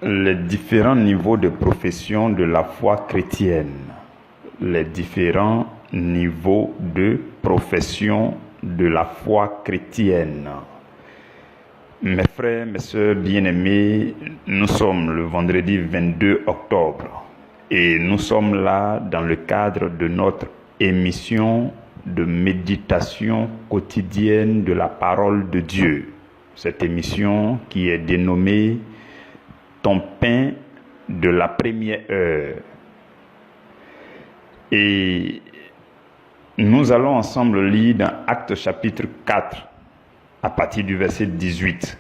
les différents niveaux de profession de la foi chrétienne. Les différents niveaux de profession de la foi chrétienne. Mes frères, mes sœurs bien-aimés, nous sommes le vendredi 22 octobre et nous sommes là dans le cadre de notre émission de méditation quotidienne de la parole de Dieu. Cette émission qui est dénommée « Ton pain de la première heure ». Et nous allons ensemble lire dans Actes chapitre 4 à partir du verset 18.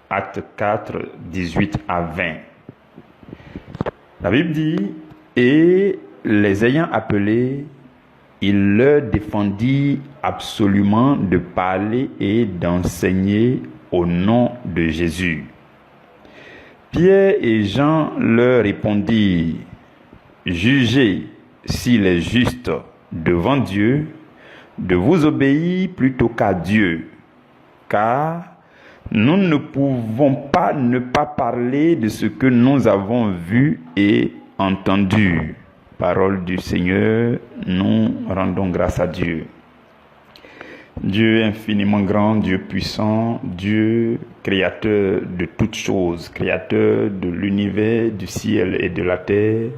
Actes 4, 18 à 20. La Bible dit « Et les ayant appelés, il leur défendit absolument de parler et d'enseigner au nom de Jésus. Pierre et Jean leur répondirent « Jugez s'il est juste devant Dieu de vous obéir plutôt qu'à Dieu, car nous ne pouvons pas ne pas parler de ce que nous avons vu et entendu. » Parole du Seigneur, nous rendons grâce à Dieu. Dieu infiniment grand, Dieu puissant, Dieu créateur de toutes choses, créateur de l'univers, du ciel et de la terre,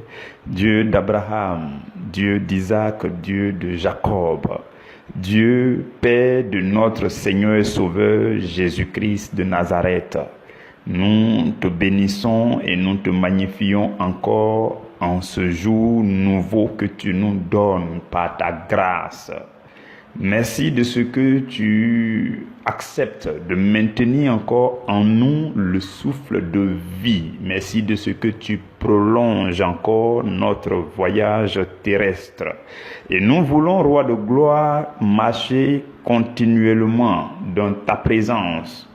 Dieu d'Abraham, Dieu d'Isaac, Dieu de Jacob, Dieu Père de notre Seigneur et Sauveur Jésus-Christ de Nazareth. Nous te bénissons et nous te magnifions encore en ce jour nouveau que tu nous donnes par ta grâce. Merci de ce que tu acceptes de maintenir encore en nous le souffle de vie. Merci de ce que tu prolonges encore notre voyage terrestre. Et nous voulons, Roi de gloire, marcher continuellement dans ta présence,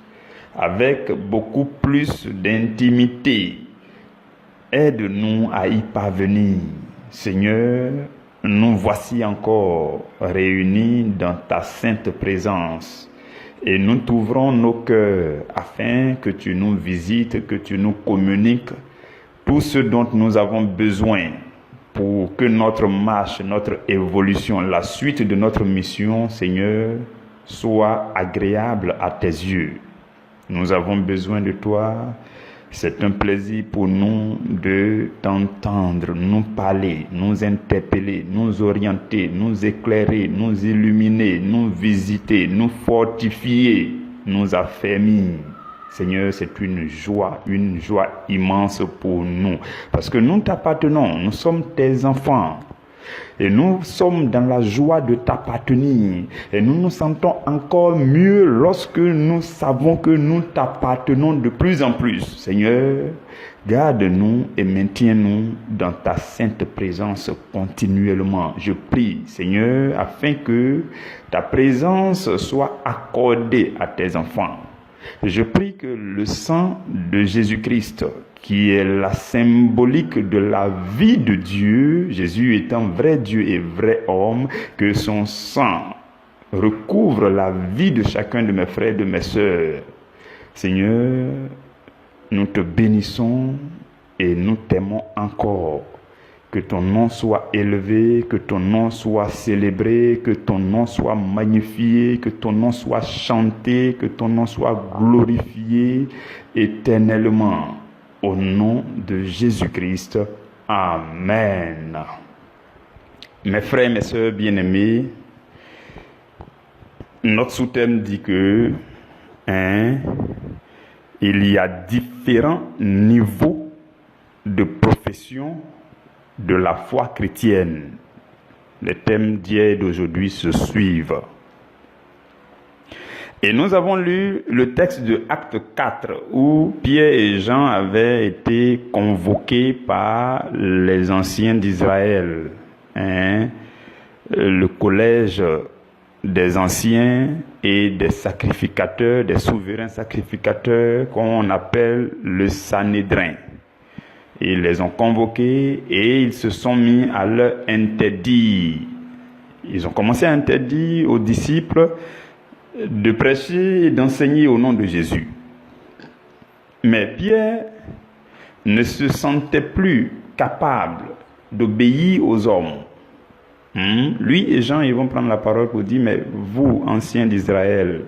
avec beaucoup plus d'intimité. Aide-nous à y parvenir. Seigneur, nous voici encore réunis dans ta sainte présence et nous t'ouvrons nos cœurs afin que tu nous visites, que tu nous communiques tout ce dont nous avons besoin pour que notre marche, notre évolution, la suite de notre mission, Seigneur, soit agréable à tes yeux. Nous avons besoin de toi. C'est un plaisir pour nous de t'entendre, nous parler, nous interpeller, nous orienter, nous éclairer, nous illuminer, nous visiter, nous fortifier, nous affermir. Seigneur, c'est une joie immense pour nous. Parce que nous t'appartenons, nous sommes tes enfants. Et nous sommes dans la joie de t'appartenir. Et nous nous sentons encore mieux lorsque nous savons que nous t'appartenons de plus en plus. Seigneur, garde-nous et maintiens-nous dans ta sainte présence continuellement. Je prie, Seigneur, afin que ta présence soit accordée à tes enfants. Je prie que le sang de Jésus-Christ, qui est la symbolique de la vie de Dieu, Jésus étant vrai Dieu et vrai homme, que son sang recouvre la vie de chacun de mes frères et de mes sœurs. Seigneur, nous te bénissons et nous t'aimons encore. Que ton nom soit élevé, que ton nom soit célébré, que ton nom soit magnifié, que ton nom soit chanté, que ton nom soit glorifié éternellement. Au nom de Jésus-Christ. Amen. Mes frères et mes sœurs bien-aimés, notre sous-thème dit que il y a différents niveaux de profession de la foi chrétienne. Les thèmes d'hier et d'aujourd'hui se suivent. Et nous avons lu le texte de Acte 4 où Pierre et Jean avaient été convoqués par les anciens d'Israël. Le collège des anciens et des sacrificateurs, des souverains sacrificateurs qu'on appelle le Sanhédrin. Ils les ont convoqués et ils se sont mis à leur interdire. Ils ont commencé à interdire aux disciples de prêcher et d'enseigner au nom de Jésus. Mais Pierre ne se sentait plus capable d'obéir aux hommes. Lui et Jean, ils vont prendre la parole pour dire, mais vous, anciens d'Israël,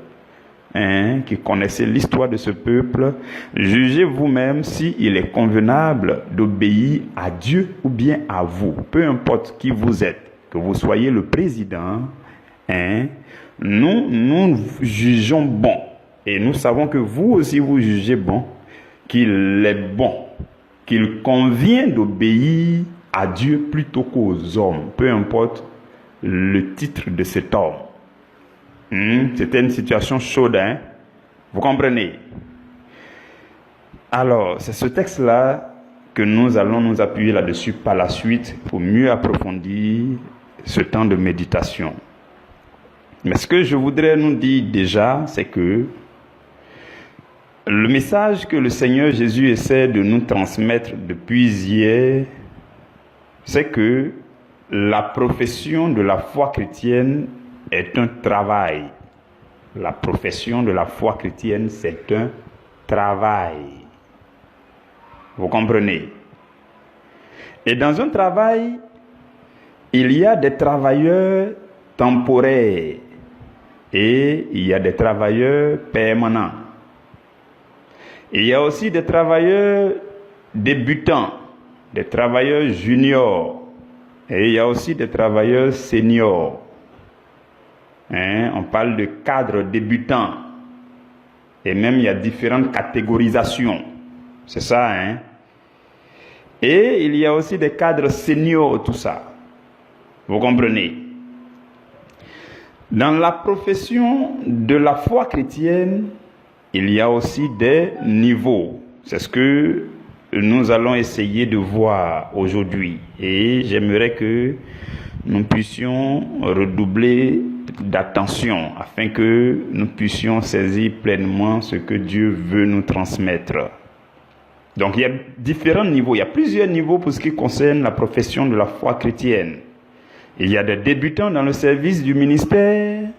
qui connaissez l'histoire de ce peuple, jugez vous-même s'il est convenable d'obéir à Dieu ou bien à vous. Peu importe qui vous êtes, que vous soyez le président, nous jugeons bon. Et nous savons que vous aussi vous jugez bon, qu'il est bon, qu'il convient d'obéir à Dieu plutôt qu'aux hommes, peu importe le titre de cet homme. C'était une situation chaude, vous comprenez? Alors, c'est ce texte-là que nous allons nous appuyer là-dessus par la suite pour mieux approfondir ce temps de méditation. Mais ce que je voudrais nous dire déjà, c'est que le message que le Seigneur Jésus essaie de nous transmettre depuis hier, c'est que la profession de la foi chrétienne est un travail. La profession de la foi chrétienne, c'est un travail. Vous comprenez? Et dans un travail, il y a des travailleurs temporaires et il y a des travailleurs permanents. Il y a aussi des travailleurs débutants, des travailleurs juniors, et il y a aussi des travailleurs seniors. On parle de cadres débutants, et même il y a différentes catégorisations. C'est ça, Et il y a aussi des cadres seniors, tout ça. Vous comprenez? Dans la profession de la foi chrétienne, il y a aussi des niveaux. C'est ce que nous allons essayer de voir aujourd'hui. Et j'aimerais que nous puissions redoubler d'attention afin que nous puissions saisir pleinement ce que Dieu veut nous transmettre. Donc il y a différents niveaux. Il y a plusieurs niveaux pour ce qui concerne la profession de la foi chrétienne. Il y a des débutants dans le service du ministère.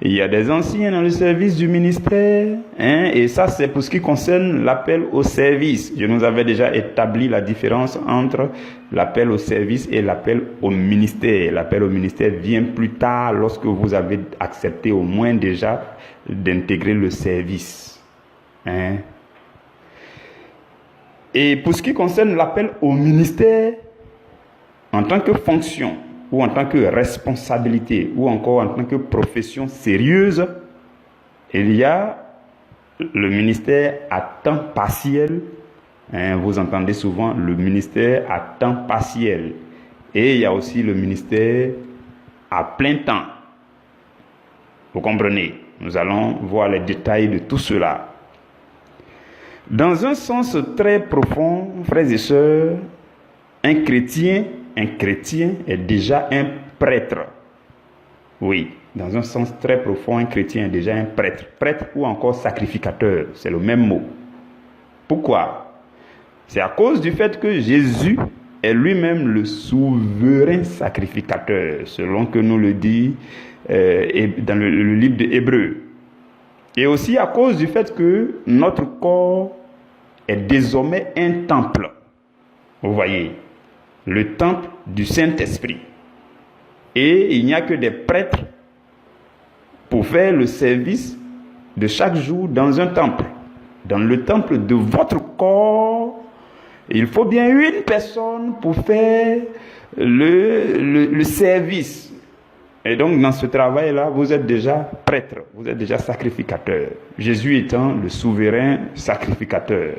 Il y a des anciens dans le service du ministère, et ça c'est pour ce qui concerne l'appel au service. Je nous avais déjà établi la différence entre l'appel au service et l'appel au ministère. L'appel au ministère vient plus tard lorsque vous avez accepté au moins déjà d'intégrer le service. Et pour ce qui concerne l'appel au ministère, en tant que fonction, ou en tant que responsabilité, ou encore en tant que profession sérieuse, il y a le ministère à temps partiel. Vous entendez souvent le ministère à temps partiel. Et il y a aussi le ministère à plein temps. Vous comprenez? Nous allons voir les détails de tout cela. Dans un sens très profond, frères et sœurs, un chrétien est déjà un prêtre. Oui, dans un sens très profond, un chrétien est déjà un prêtre. Prêtre ou encore sacrificateur, c'est le même mot. Pourquoi? C'est à cause du fait que Jésus est lui-même le souverain sacrificateur, selon que nous le dit dans le livre de Hébreux. Et aussi à cause du fait que notre corps est désormais un temple. Vous voyez, le temple du Saint-Esprit. Et il n'y a que des prêtres pour faire le service de chaque jour dans un temple. Dans le temple de votre corps, il faut bien une personne pour faire le service. Et donc, dans ce travail-là, vous êtes déjà prêtre, vous êtes déjà sacrificateur. Jésus étant le souverain sacrificateur.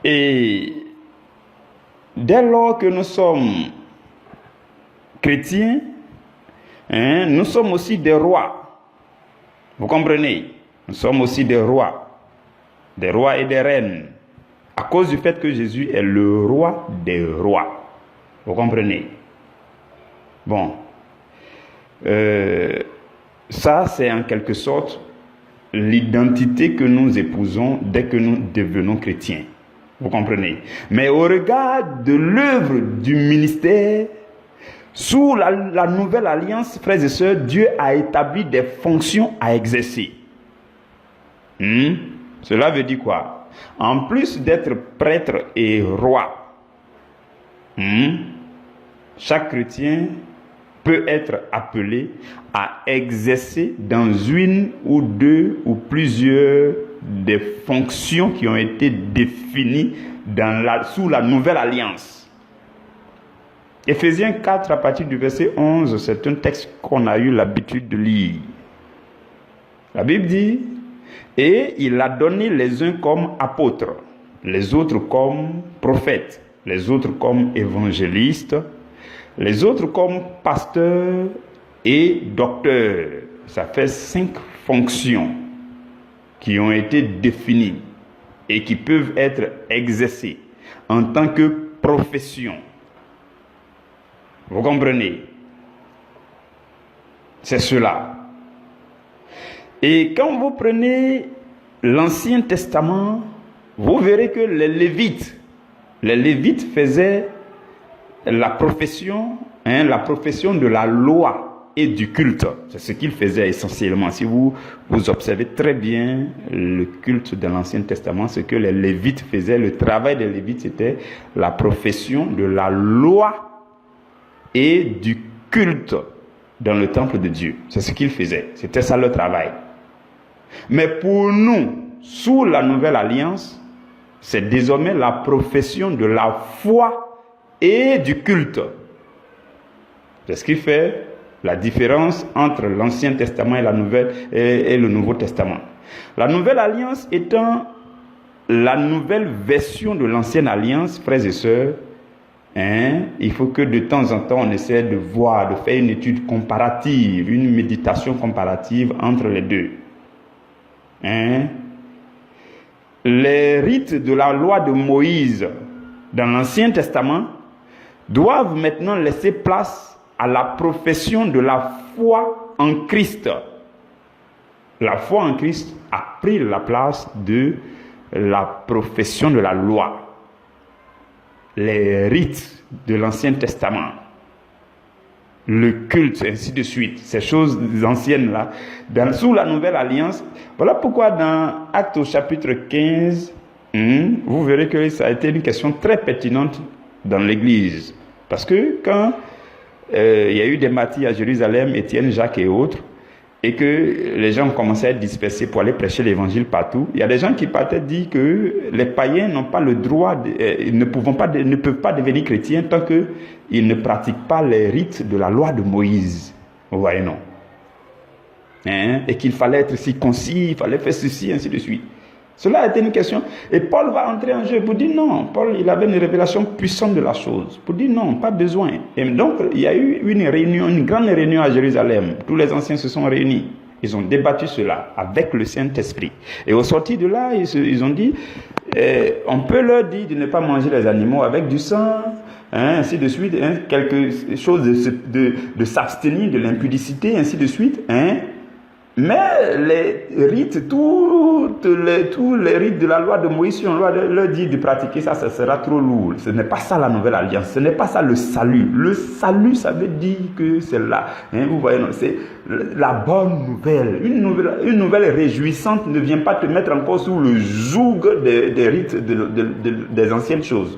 Et dès lors que nous sommes chrétiens, nous sommes aussi des rois. Vous comprenez? Nous sommes aussi des rois et des reines, à cause du fait que Jésus est le roi des rois. Vous comprenez? Bon, ça c'est en quelque sorte l'identité que nous épousons dès que nous devenons chrétiens. Vous comprenez? Mais au regard de l'œuvre du ministère, sous la nouvelle alliance, frères et sœurs, Dieu a établi des fonctions à exercer. Cela veut dire quoi? en plus d'être prêtre et roi, chaque chrétien peut être appelé à exercer dans une ou deux ou plusieurs des fonctions qui ont été définies sous la nouvelle alliance. Éphésiens 4, à partir du verset 11, c'est un texte qu'on a eu l'habitude de lire. La Bible dit, « Et il a donné les uns comme apôtres, les autres comme prophètes, les autres comme évangélistes, les autres comme pasteurs et docteurs. » Ça fait 5 fonctions qui ont été définies et qui peuvent être exercées en tant que profession. Vous comprenez? C'est cela. Et quand vous prenez l'Ancien Testament, vous verrez que les Lévites faisaient la profession de la loi et du culte. C'est ce qu'ils faisaient essentiellement. Si vous observez très bien le culte de l'Ancien Testament, ce que les Lévites faisaient, le travail des Lévites, c'était la profession de la loi et du culte dans le temple de Dieu. C'est ce qu'ils faisaient. C'était ça leur travail. Mais pour nous, sous la nouvelle alliance, c'est désormais la profession de la foi et du culte. C'est ce qui fait la différence entre l'Ancien Testament et le Nouveau Testament. La nouvelle alliance étant la nouvelle version de l'Ancienne alliance, frères et sœurs, il faut que de temps en temps on essaie de voir, de faire une étude comparative, une méditation comparative entre les deux. Les rites de la loi de Moïse dans l'Ancien Testament doivent maintenant laisser place à la profession de la foi en Christ. La foi en Christ a pris la place de la profession de la loi. Les rites de l'Ancien Testament, le culte, ainsi de suite, ces choses anciennes-là, sous la Nouvelle Alliance. Voilà pourquoi dans Actes au chapitre 15, vous verrez que ça a été une question très pertinente dans l'Église. Parce que quand il y a eu des martyrs à Jérusalem, Étienne, Jacques et autres, et que les gens commençaient à être dispersés pour aller prêcher l'évangile partout, il y a des gens qui partaient dire que les païens n'ont pas le droit, ne peuvent pas devenir chrétiens tant qu'ils ne pratiquent pas les rites de la loi de Moïse. Vous voyez, non? Et qu'il fallait être circoncis, il fallait faire ceci, ainsi de suite. Cela a été une question. Et Paul va entrer en jeu pour dire non. Paul, il avait une révélation puissante de la chose. Pour dire non, pas besoin. Et donc, il y a eu une grande réunion à Jérusalem. Tous les anciens se sont réunis. Ils ont débattu cela avec le Saint-Esprit. Et au sortir de là, ils ont dit, on peut leur dire de ne pas manger les animaux avec du sang, ainsi de suite, quelque chose de s'abstenir de l'impudicité, ainsi de suite, Mais les rites, tous les rites de la loi de Moïse, si on leur dit de pratiquer ça, ça sera trop lourd. Ce n'est pas ça la nouvelle alliance, ce n'est pas ça le salut. Le salut, ça veut dire que c'est là. Vous voyez, c'est la bonne nouvelle. Une nouvelle réjouissante ne vient pas te mettre encore sous le joug des rites des anciennes choses.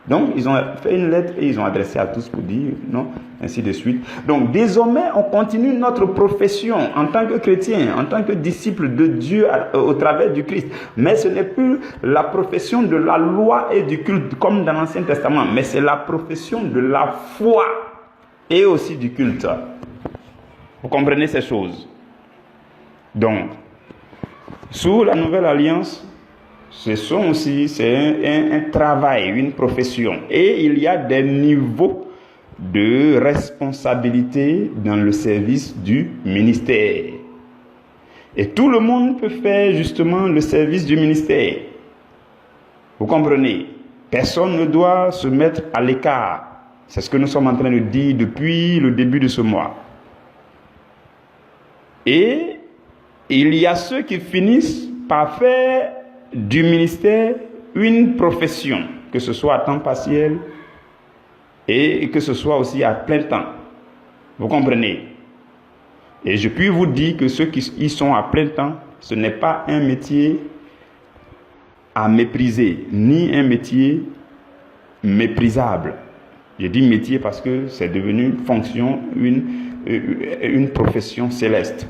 Donc, ils ont fait une lettre et ils ont adressé à tous pour dire non, ainsi de suite. Donc, désormais, on continue notre profession en tant que chrétien, en tant que disciple de Dieu au travers du Christ. Mais ce n'est plus la profession de la loi et du culte comme dans l'Ancien Testament, mais c'est la profession de la foi et aussi du culte. Vous comprenez ces choses? Donc, sous la nouvelle alliance, c'est un travail, une profession. Et il y a des niveaux de responsabilité dans le service du ministère. Et tout le monde peut faire justement le service du ministère. Vous comprenez? Personne ne doit se mettre à l'écart. C'est ce que nous sommes en train de dire depuis le début de ce mois. Et il y a ceux qui finissent par faire du ministère une profession, que ce soit à temps partiel et que ce soit aussi à plein temps. Vous comprenez? Et je puis vous dire que ceux qui y sont à plein temps, ce n'est pas un métier à mépriser, ni un métier méprisable. Je dis métier parce que c'est devenu une fonction, une profession céleste.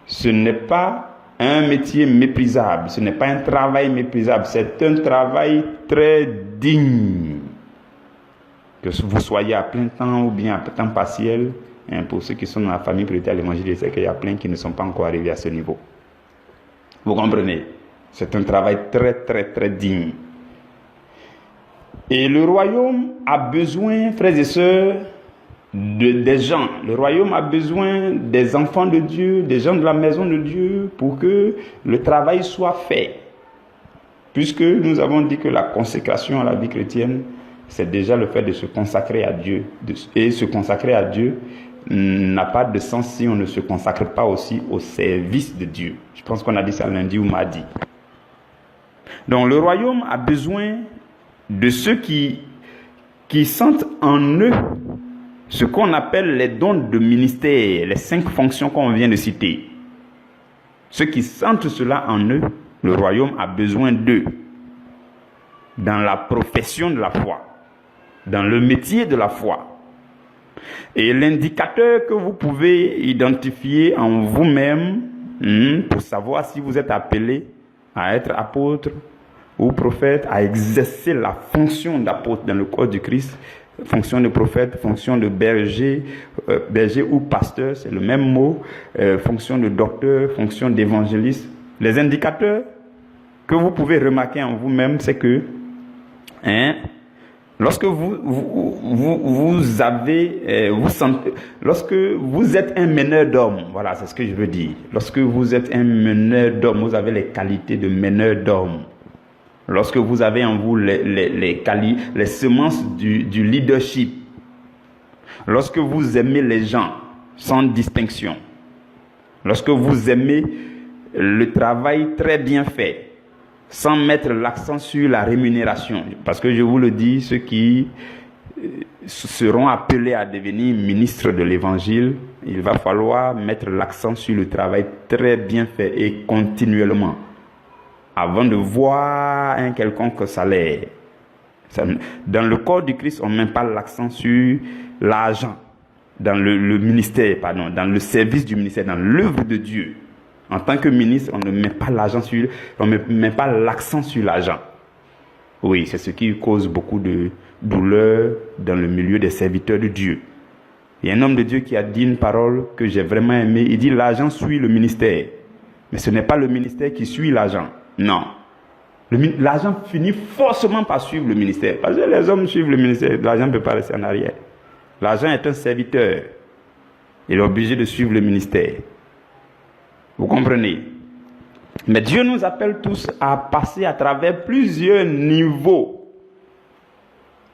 Ce n'est pas un métier méprisable, ce n'est pas un travail méprisable, c'est un travail très digne. Que vous soyez à plein temps ou bien à temps partiel, pour ceux qui sont dans la famille prêtée à l'évangile, je sais qu'il y a plein qui ne sont pas encore arrivés à ce niveau. Vous comprenez? C'est un travail très, très, très digne. Et le royaume a besoin, frères et sœurs, des gens. Le royaume a besoin des enfants de Dieu, des gens de la maison de Dieu, pour que le travail soit fait. Puisque nous avons dit que la consécration à la vie chrétienne, c'est déjà le fait de se consacrer à Dieu. Et se consacrer à Dieu n'a pas de sens si on ne se consacre pas aussi au service de Dieu. Je pense qu'on a dit ça lundi ou mardi. Donc le royaume a besoin de ceux qui sentent en eux ce qu'on appelle les dons de ministère, les 5 fonctions qu'on vient de citer. Ceux qui sentent cela en eux, le royaume a besoin d'eux dans la profession de la foi, dans le métier de la foi. Et l'indicateur que vous pouvez identifier en vous-même pour savoir si vous êtes appelé à être apôtre ou prophète, à exercer la fonction d'apôtre dans le corps du Christ, fonction de prophète, fonction de berger, berger ou pasteur, c'est le même mot, fonction de docteur, fonction d'évangéliste. Les indicateurs que vous pouvez remarquer en vous-même, c'est que lorsque lorsque vous êtes un meneur d'hommes, voilà, c'est ce que je veux dire. Lorsque vous êtes un meneur d'hommes, vous avez les qualités de meneur d'hommes. Lorsque vous avez en vous les semences du leadership, lorsque vous aimez les gens sans distinction, lorsque vous aimez le travail très bien fait, sans mettre l'accent sur la rémunération, parce que je vous le dis, ceux qui seront appelés à devenir ministres de l'évangile, il va falloir mettre l'accent sur le travail très bien fait et continuellement, avant de voir un quelconque salaire. Dans le corps du Christ, on ne met pas l'accent sur l'argent. Dans le ministère, dans le service du ministère, dans l'œuvre de Dieu. En tant que ministre, on ne met pas l'accent sur l'argent. Oui, c'est ce qui cause beaucoup de douleur dans le milieu des serviteurs de Dieu. Il y a un homme de Dieu qui a dit une parole que j'ai vraiment aimée. Il dit: l'argent suit le ministère. Mais ce n'est pas le ministère qui suit l'argent. Non. L'argent finit forcément par suivre le ministère. Parce que les hommes suivent le ministère, l'argent ne peut pas rester en arrière. L'argent est un serviteur. Il est obligé de suivre le ministère. Vous comprenez? Mais Dieu nous appelle tous à passer à travers plusieurs niveaux.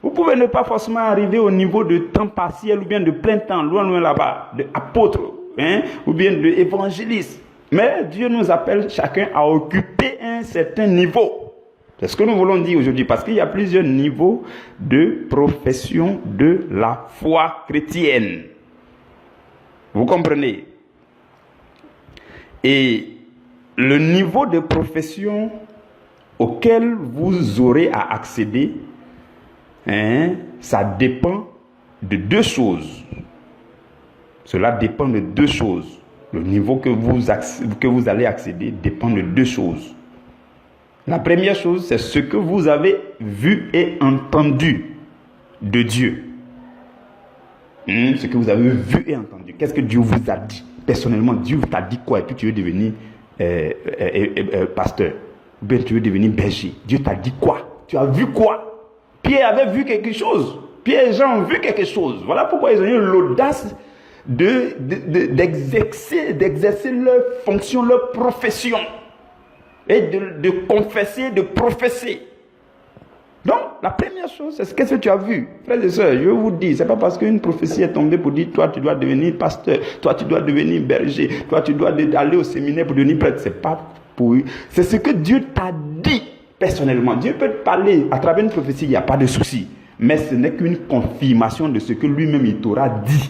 Vous pouvez ne pas forcément arriver au niveau de temps partiel ou bien de plein temps, loin là-bas, d'apôtre, ou bien d'évangéliste. Mais Dieu nous appelle chacun à occuper un certain niveau. C'est ce que nous voulons dire aujourd'hui, parce qu'il y a plusieurs niveaux de profession de la foi chrétienne. Vous comprenez? Et le niveau de profession auquel vous aurez à accéder, ça dépend de 2 choses. Cela dépend de 2 choses. Le niveau que vous allez accéder dépend de 2 choses. La première chose, c'est ce que vous avez vu et entendu de Dieu. Ce que vous avez vu et entendu. Qu'est-ce que Dieu vous a dit? Personnellement, Dieu t'a dit quoi? Et puis tu veux devenir pasteur. Ou bien tu veux devenir berger. Dieu t'a dit quoi? Tu as vu quoi? Pierre avait vu quelque chose. Pierre et Jean ont vu quelque chose. Voilà pourquoi ils ont eu l'audace d'exercer leur fonction, leur profession. Et de confesser, de professer. Donc, la première chose, c'est ce que tu as vu. Frères et sœurs, je vous dis, c'est pas parce qu'une prophétie est tombée pour dire, toi, tu dois devenir pasteur, toi, tu dois devenir berger, toi, tu dois aller au séminaire pour devenir prêtre. C'est pas pour eux. C'est ce que Dieu t'a dit personnellement. Dieu peut te parler à travers une prophétie, il n'y a pas de souci. Mais ce n'est qu'une confirmation de ce que lui-même il t'aura dit.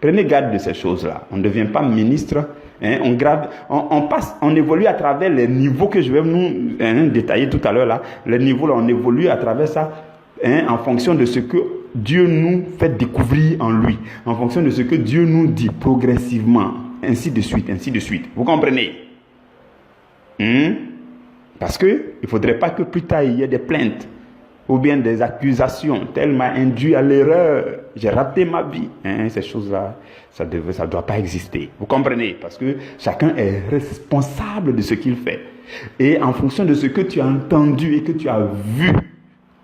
Prenez garde de ces choses-là. On ne devient pas ministre Hein, on évolue à travers les niveaux que je vais nous détailler tout à l'heure là. Les niveaux là, on évolue à travers ça en fonction de ce que Dieu nous fait découvrir en lui, en fonction de ce que Dieu nous dit progressivement, ainsi de suite, ainsi de suite. Vous comprenez? Parce que il ne faudrait pas que plus tard il y ait des plaintes ou bien des accusations. Tel m'a induit à l'erreur, j'ai raté ma vie. Ces choses-là, ça ne doit pas exister. Vous comprenez? Parce que chacun est responsable de ce qu'il fait. Et en fonction de ce que tu as entendu et que tu as vu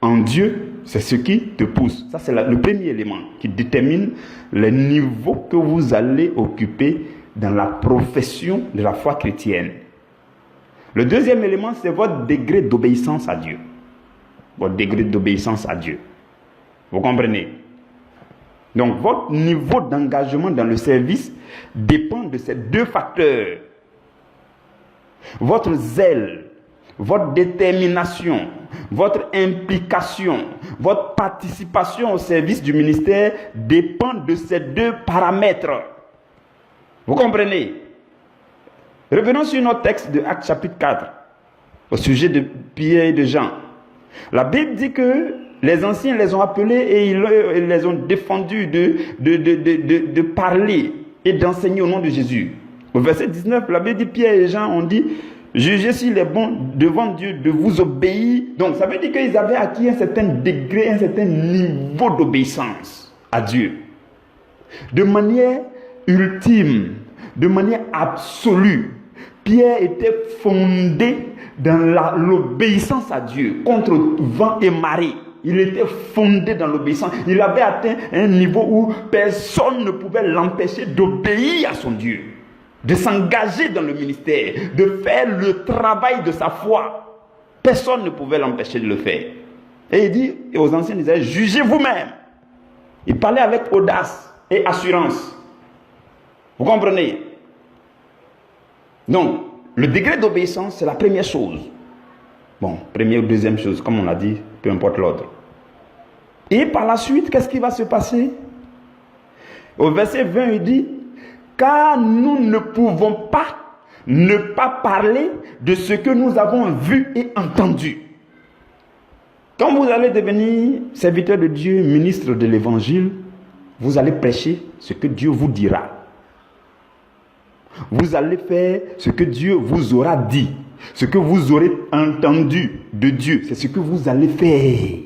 en Dieu, c'est ce qui te pousse. Ça, c'est le premier élément qui détermine les niveaux que vous allez occuper dans la profession de la foi chrétienne. Le deuxième élément, c'est votre degré d'obéissance à Dieu. Votre degré d'obéissance à Dieu. Vous comprenez? Donc, votre niveau d'engagement dans le service dépend de ces deux facteurs. Votre zèle, votre détermination, votre implication, votre participation au service du ministère dépend de ces deux paramètres. Vous comprenez? Revenons sur notre texte de Actes chapitre 4, au sujet de Pierre et de Jean. La Bible dit que les anciens les ont appelés et ils les ont défendus de parler et d'enseigner au nom de Jésus. Au verset 19, la Bible dit Pierre et Jean ont dit jugez s'il est bon devant Dieu de vous obéir. Donc ça veut dire qu'ils avaient acquis un certain degré, un certain niveau d'obéissance à Dieu. De manière ultime, de manière absolue. Pierre était fondé dans l'obéissance à Dieu, contre vent et marée. Il était fondé dans l'obéissance. Il avait atteint un niveau où personne ne pouvait l'empêcher d'obéir à son Dieu, de s'engager dans le ministère, de faire le travail de sa foi. Personne ne pouvait l'empêcher de le faire. Et il dit aux anciens d'Israël, jugez vous-même. Il parlait avec audace et assurance. Vous comprenez? Donc, le degré d'obéissance, c'est la première chose. Bon, première ou deuxième chose, comme on l'a dit, peu importe l'ordre. Et par la suite, qu'est-ce qui va se passer? Au verset 20, il dit, car nous ne pouvons pas ne pas parler de ce que nous avons vu et entendu. Quand vous allez devenir serviteur de Dieu, ministre de l'évangile, vous allez prêcher ce que Dieu vous dira. Vous allez faire ce que Dieu vous aura dit. Ce que vous aurez entendu de Dieu, c'est ce que vous allez faire.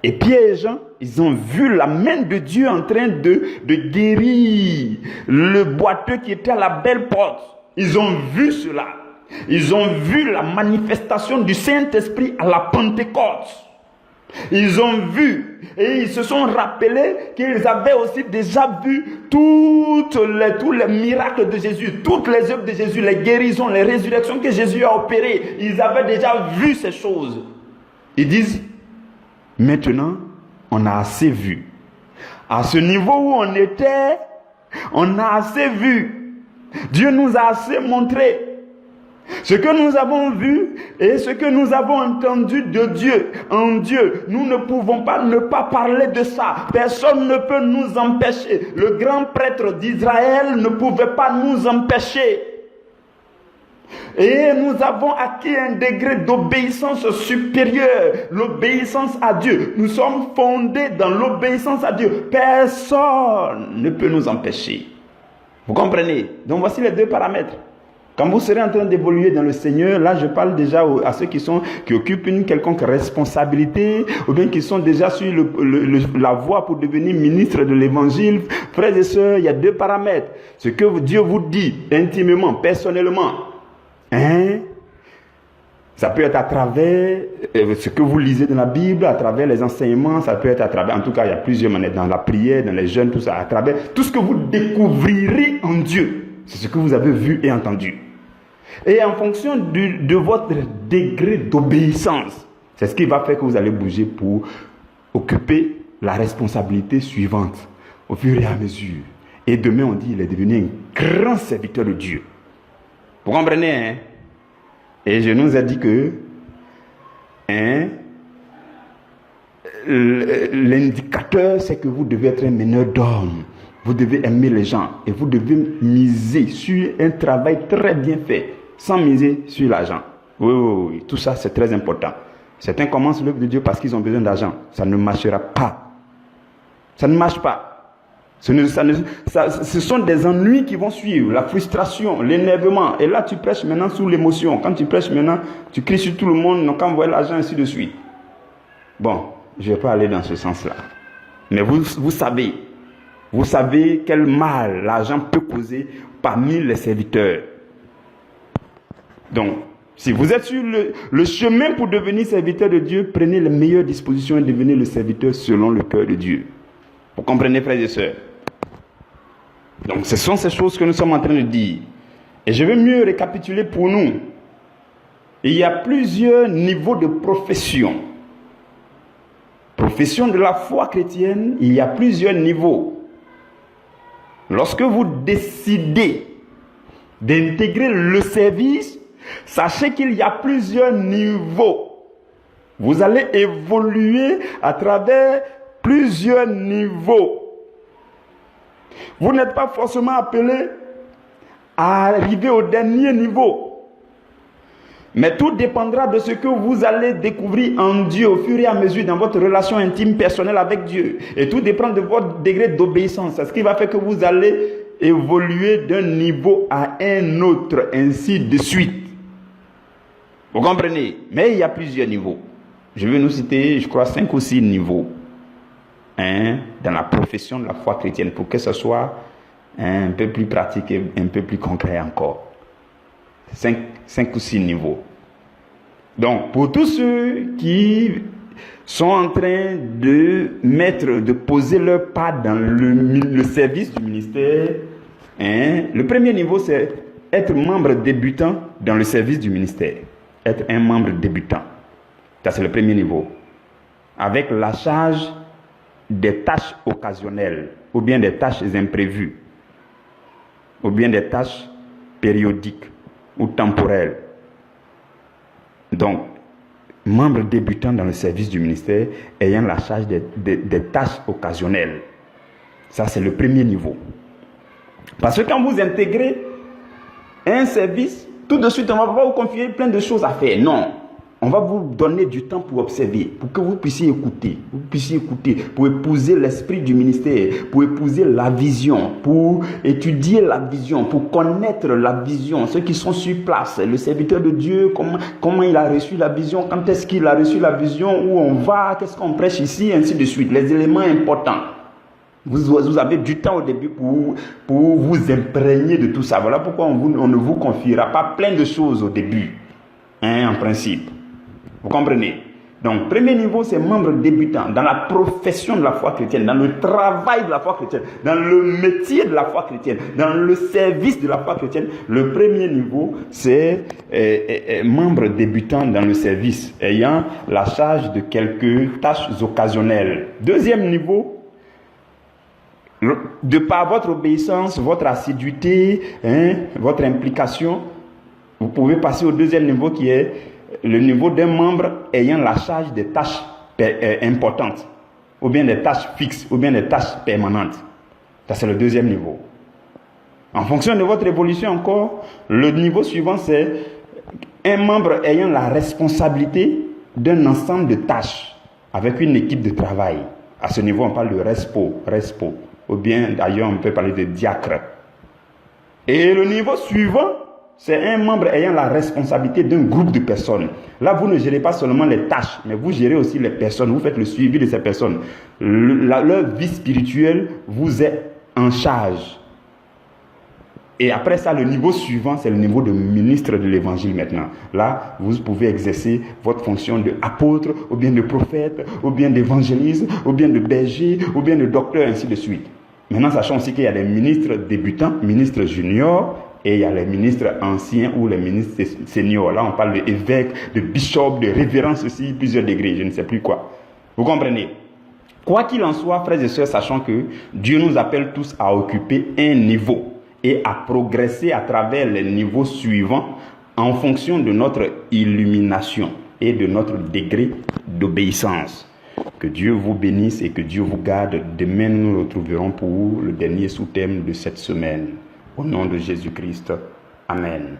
Et Pierre et Jean, ils ont vu la main de Dieu en train de guérir le boiteux qui était à la belle porte. Ils ont vu cela. Ils ont vu la manifestation du Saint-Esprit à la Pentecôte. Ils ont vu et ils se sont rappelés qu'ils avaient aussi déjà vu tous les miracles de Jésus, toutes les œuvres de Jésus, les guérisons, les résurrections que Jésus a opérées. Ils avaient déjà vu ces choses. Ils disent, maintenant, on a assez vu. À ce niveau où on était, on a assez vu. Dieu nous a assez montré. Ce que nous avons vu et ce que nous avons entendu de Dieu, en Dieu, nous ne pouvons pas ne pas parler de ça. Personne ne peut nous empêcher. Le grand prêtre d'Israël ne pouvait pas nous empêcher. Et nous avons acquis un degré d'obéissance supérieure, l'obéissance à Dieu. Nous sommes fondés dans l'obéissance à Dieu. Personne ne peut nous empêcher. Vous comprenez? Donc voici les deux paramètres. Quand vous serez en train d'évoluer dans le Seigneur, là je parle déjà à ceux qui occupent une quelconque responsabilité, ou bien qui sont déjà sur la voie pour devenir ministre de l'évangile. Frères et sœurs, il y a deux paramètres. Ce que Dieu vous dit intimement, personnellement, ça peut être à travers ce que vous lisez dans la Bible, à travers les enseignements, ça peut être à travers, en tout cas il y a plusieurs manières, dans la prière, dans les jeûnes, tout ça, à travers tout ce que vous découvrirez en Dieu. C'est ce que vous avez vu et entendu. Et en fonction de votre degré d'obéissance, c'est ce qui va faire que vous allez bouger pour occuper la responsabilité suivante au fur et à mesure. Et demain, on dit il est devenu un grand serviteur de Dieu. Vous comprenez, hein? Et je nous ai dit que l'indicateur, c'est que vous devez être un meneur d'hommes. Vous devez aimer les gens et vous devez miser sur un travail très bien fait, sans miser sur l'argent. Oui, oui, oui, tout ça c'est très important. Certains commencent l'œuvre de Dieu parce qu'ils ont besoin d'argent. Ça ne marchera pas. Ça ne marche pas. Ce sont des ennuis qui vont suivre, la frustration, l'énervement. Et là, tu prêches maintenant sous l'émotion. Quand tu prêches maintenant, tu cries sur tout le monde, donc envoie l'argent, ainsi de suite. Bon, je ne vais pas aller dans ce sens-là. Mais vous savez quel mal l'argent peut causer parmi les serviteurs. Donc, si vous êtes sur le chemin pour devenir serviteur de Dieu, prenez les meilleures dispositions et devenez le serviteur selon le cœur de Dieu. Vous comprenez, frères et sœurs? Donc, ce sont ces choses que nous sommes en train de dire. Et je vais mieux récapituler pour nous. Il y a plusieurs niveaux de profession. Profession de la foi chrétienne, il y a plusieurs niveaux. Lorsque vous décidez d'intégrer le service, sachez qu'il y a plusieurs niveaux. Vous allez évoluer à travers plusieurs niveaux. Vous n'êtes pas forcément appelé à arriver au dernier niveau. Mais tout dépendra de ce que vous allez découvrir en Dieu au fur et à mesure dans votre relation intime personnelle avec Dieu. Et tout dépend de votre degré d'obéissance. C'est ce qui va faire que vous allez évoluer d'un niveau à un autre, ainsi de suite. Vous comprenez? Mais il y a plusieurs niveaux. Je vais nous citer, je crois, 5 ou 6 niveaux dans la profession de la foi chrétienne pour que ce soit un peu plus pratique et un peu plus concret encore. 5 ou 6 niveaux. Donc, pour tous ceux qui sont en train de poser leur pas dans le service du ministère, le premier niveau, c'est être membre débutant dans le service du ministère. Être un membre débutant. Ça, c'est le premier niveau. Avec la charge des tâches occasionnelles, ou bien des tâches imprévues, ou bien des tâches périodiques ou temporelles. Donc, membre débutant dans le service du ministère, ayant la charge des tâches occasionnelles. Ça, c'est le premier niveau. Parce que quand vous intégrez un service, tout de suite, on ne va pas vous confier plein de choses à faire. Non. On va vous donner du temps pour observer, pour que vous puissiez écouter. Vous puissiez écouter, pour épouser l'esprit du ministère, pour épouser la vision, pour étudier la vision, pour connaître la vision. Ceux qui sont sur place, le serviteur de Dieu, comment il a reçu la vision, quand est-ce qu'il a reçu la vision, où on va, qu'est-ce qu'on prêche ici, ainsi de suite. Les éléments importants. Vous avez du temps au début pour vous imprégner de tout ça. Voilà pourquoi on ne vous confiera pas plein de choses au début, en principe. Vous comprenez? Donc, premier niveau, c'est membre débutant dans la profession de la foi chrétienne, dans le travail de la foi chrétienne, dans le métier de la foi chrétienne, dans le service de la foi chrétienne. Le premier niveau, c'est membre débutant dans le service, ayant la charge de quelques tâches occasionnelles. Deuxième niveau, de par votre obéissance, votre assiduité, votre implication, vous pouvez passer au deuxième niveau qui est le niveau d'un membre ayant la charge des tâches importantes, ou bien des tâches fixes, ou bien des tâches permanentes. Ça, c'est le deuxième niveau. En fonction de votre évolution encore, le niveau suivant, c'est un membre ayant la responsabilité d'un ensemble de tâches avec une équipe de travail. À ce niveau, on parle de respo, ou bien d'ailleurs, on peut parler de diacre. Et le niveau suivant, c'est un membre ayant la responsabilité d'un groupe de personnes. Là, vous ne gérez pas seulement les tâches, mais vous gérez aussi les personnes. Vous faites le suivi de ces personnes. Leur vie spirituelle vous est en charge. Et après ça, le niveau suivant, c'est le niveau de ministre de l'évangile maintenant. Là, vous pouvez exercer votre fonction d'apôtre, ou bien de prophète, ou bien d'évangéliste, ou bien de berger, ou bien de docteur, ainsi de suite. Maintenant, sachant aussi qu'il y a des ministres débutants, ministres juniors, et il y a les ministres anciens ou les ministres seniors. Là, on parle d'évêques, de bishop, de révérence aussi, plusieurs degrés, je ne sais plus quoi. Vous comprenez? Quoi qu'il en soit, frères et sœurs, sachant que Dieu nous appelle tous à occuper un niveau et à progresser à travers les niveaux suivants en fonction de notre illumination et de notre degré d'obéissance. Que Dieu vous bénisse et que Dieu vous garde. Demain, nous nous retrouverons pour le dernier sous-thème de cette semaine. Au nom de Jésus-Christ. Amen.